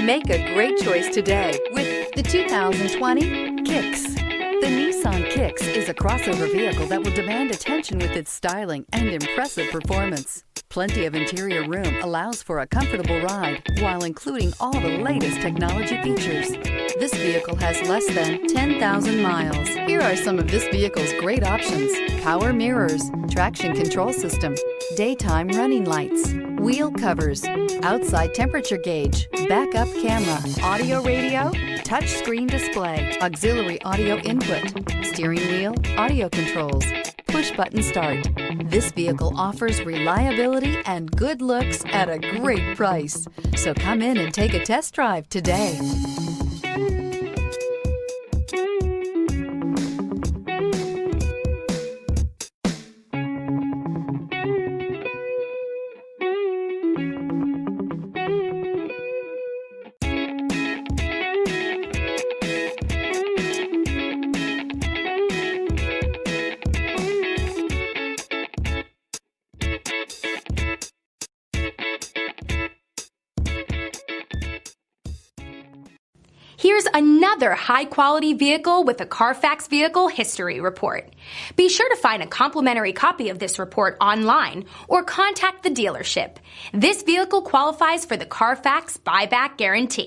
Make a great choice today with the 2020 Kicks. The Nissan Kicks is a crossover vehicle that will demand attention with its styling and impressive performance. Plenty of interior room allows for a comfortable ride while including all the latest technology features. This vehicle has less than 10,000 miles. Here are some of this vehicle's great options: power mirrors, traction control system, daytime running lights, wheel covers, outside temperature gauge, backup camera, audio radio, touchscreen display, auxiliary audio input, steering wheel audio controls, push button start. This vehicle offers reliability and good looks at a great price. So come in and take a test drive today. Here's another high-quality vehicle with a Carfax Vehicle History Report. Be sure to find a complimentary copy of this report online or contact the dealership. This vehicle qualifies for the Carfax Buyback Guarantee.